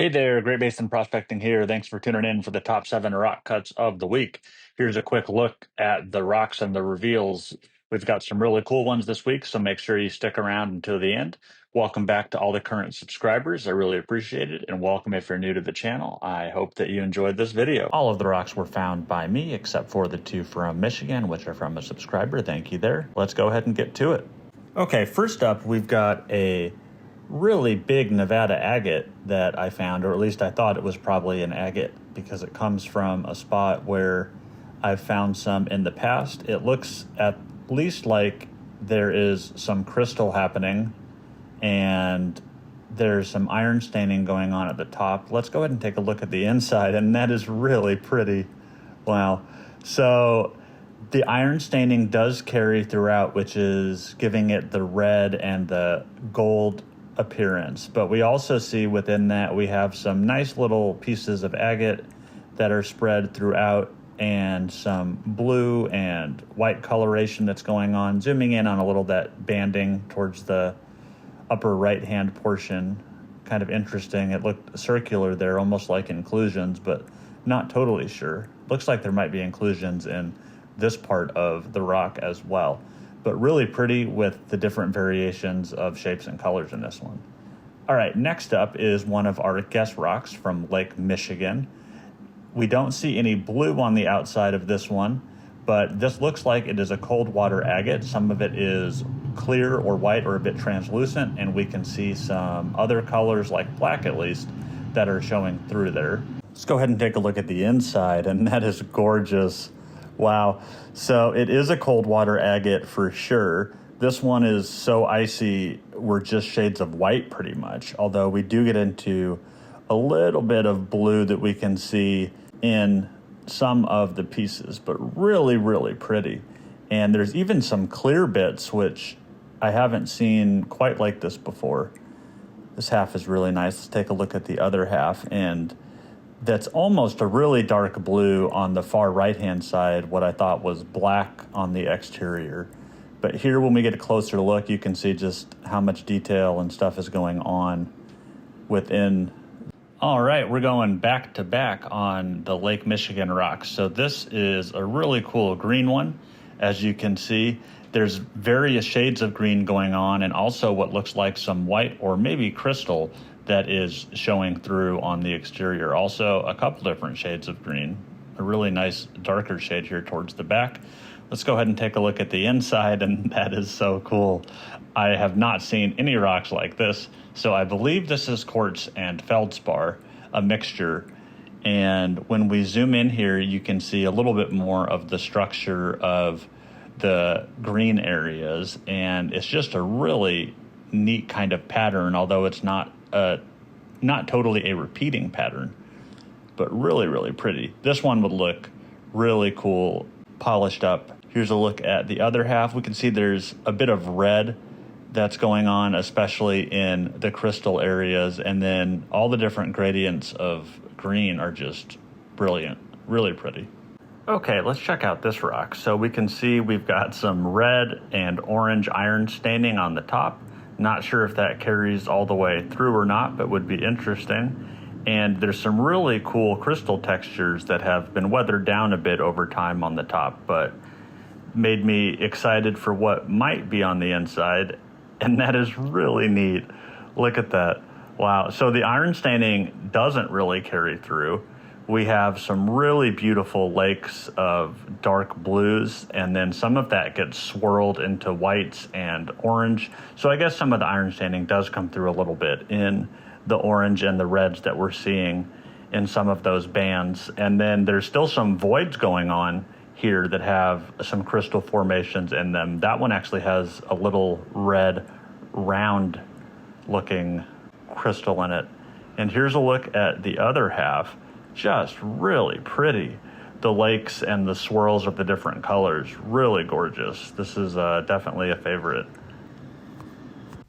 Hey there, Great Basin Prospecting here. Thanks for tuning in for the top 7 rock cuts of the week. Here's a quick look at the rocks and the reveals. We've got some really cool ones this week, so make sure you stick around until the end. Welcome back to all the current subscribers. I really appreciate it, and welcome if you're new to the channel. I hope that you enjoyed this video. All of the rocks were found by me, except for the 2 from Michigan, which are from a subscriber. Thank you there. Let's go ahead and get to it. Okay, first up, we've got a really big Nevada agate that I found, or at least I thought it was probably an agate because it comes from a spot where I've found some in the past. It looks at least like there is some crystal happening and there's some iron staining going on at the top. Let's go ahead and take a look at the inside, and that is really pretty. Wow. So the iron staining does carry throughout, which is giving it the red and the gold appearance, but we also see within that we have some nice little pieces of agate that are spread throughout and some blue and white coloration that's going on. Zooming in on a little that banding towards the upper right hand portion, kind of interesting. It looked circular there, almost like inclusions, but not totally sure. Looks like there might be inclusions in this part of the rock as well, but really pretty with the different variations of shapes and colors in this one. All right, next up is one of our guest rocks from Lake Michigan. We don't see any blue on the outside of this one, but this looks like it is a Coldwater Agate. Some of it is clear or white or a bit translucent, and we can see some other colors, like black at least, that are showing through there. Let's go ahead and take a look at the inside, and that is gorgeous. Wow. So it is a Coldwater Agate for sure. This one is so icy, we're just shades of white pretty much, although we do get into a little bit of blue that we can see in some of the pieces, but really, really pretty. And there's even some clear bits, which I haven't seen quite like this before. This half is really nice. Let's take a look at the other half, and that's almost a really dark blue on the far right-hand side, what I thought was black on the exterior. But here, when we get a closer look, you can see just how much detail and stuff is going on within. All right, we're going back to back on the Lake Michigan rocks. So this is a really cool green one. As you can see, there's various shades of green going on, and also what looks like some white or maybe crystal that is showing through on the exterior. Also, a couple different shades of green. A really nice darker shade here towards the back. Let's go ahead and take a look at the inside, and that is so cool. I have not seen any rocks like this, so I believe this is quartz and feldspar, a mixture. And when we zoom in here, you can see a little bit more of the structure of the green areas, and it's just a really neat kind of pattern, although it's not totally a repeating pattern, but really, really pretty. This one would look really cool, polished up. Here's a look at the other half. We can see there's a bit of red that's going on, especially in the crystal areas, and then all the different gradients of green are just brilliant, really pretty. Okay, let's check out this rock. So we can see we've got some red and orange iron staining on the top. Not sure if that carries all the way through or not, but would be interesting. And there's some really cool crystal textures that have been weathered down a bit over time on the top, but made me excited for what might be on the inside. And that is really neat. Look at that. Wow. So the iron staining doesn't really carry through. We have some really beautiful lakes of dark blues, and then some of that gets swirled into whites and orange. So I guess some of the iron staining does come through a little bit in the orange and the reds that we're seeing in some of those bands. And then there's still some voids going on here that have some crystal formations in them. That one actually has a little red round looking crystal in it. And here's a look at the other half. Just really pretty. The lakes and the swirls of the different colors, really gorgeous. This is definitely a favorite.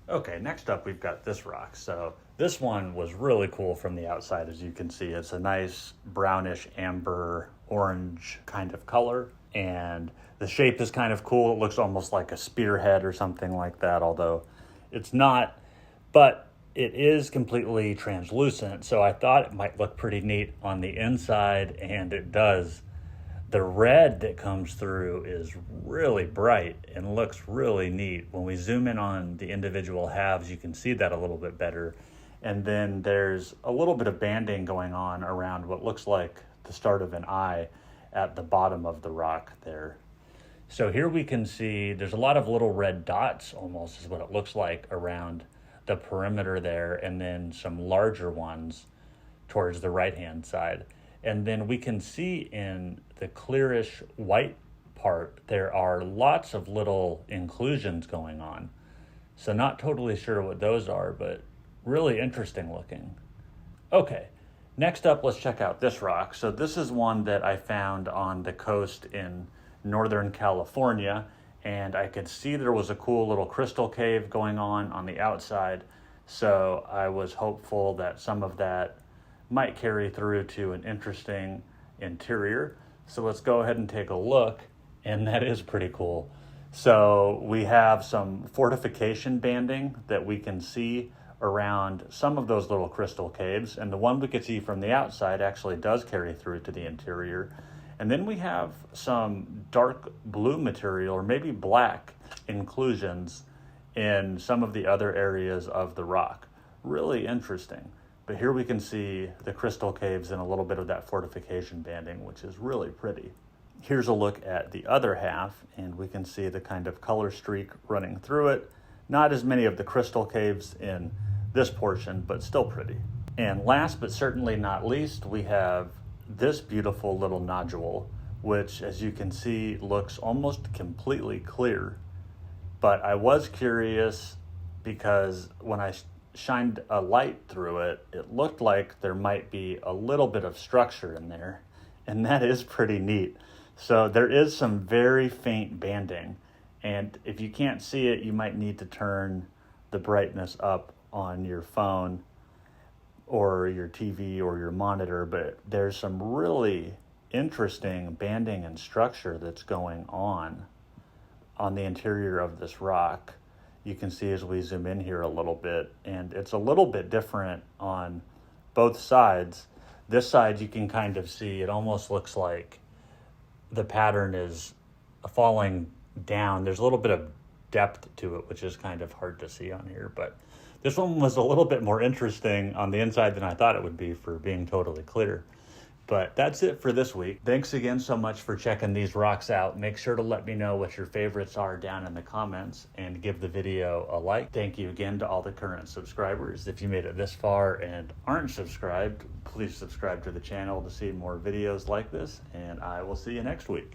Okay, next up we've got this rock. So this one was really cool from the outside, as you can see. It's a nice brownish amber orange kind of color, and the shape is kind of cool. It looks almost like a spearhead or something like that, although it's not. But it is completely translucent, so I thought it might look pretty neat on the inside, and it does. The red that comes through is really bright and looks really neat. When we zoom in on the individual halves, you can see that a little bit better. And then there's a little bit of banding going on around what looks like the start of an eye at the bottom of the rock there. So here we can see there's a lot of little red dots, almost is what it looks like, around the perimeter there, and then some larger ones towards the right-hand side. And then we can see in the clearish white part, there are lots of little inclusions going on. So not totally sure what those are, but really interesting looking. Okay, next up, let's check out this rock. So this is one that I found on the coast in Northern California, and I could see there was a cool little crystal cave going on the outside. So I was hopeful that some of that might carry through to an interesting interior. So let's go ahead and take a look, and that is pretty cool. So we have some fortification banding that we can see around some of those little crystal caves, and the one we could see from the outside actually does carry through to the interior. And then we have some dark blue material, or maybe black inclusions in some of the other areas of the rock. Really interesting. But here we can see the crystal caves and a little bit of that fortification banding, which is really pretty. Here's a look at the other half, and we can see the kind of color streak running through it. Not as many of the crystal caves in this portion, but still pretty. And last but certainly not least, we have this beautiful little nodule, which, as you can see, looks almost completely clear. But I was curious because when I shined a light through it, it looked like there might be a little bit of structure in there, and that is pretty neat. So there is some very faint banding, and if you can't see it, you might need to turn the brightness up on your phone or your TV or your monitor, but there's some really interesting banding and structure that's going on the interior of this rock. You can see as we zoom in here a little bit, and it's a little bit different on both sides. This side you can kind of see, it almost looks like the pattern is falling down. There's a little bit of depth to it, which is kind of hard to see on here, but this one was a little bit more interesting on the inside than I thought it would be for being totally clear. But that's it for this week. Thanks again so much for checking these rocks out. Make sure to let me know what your favorites are down in the comments, and give the video a like. Thank you again to all the current subscribers. If you made it this far and aren't subscribed, please subscribe to the channel to see more videos like this, and I will see you next week.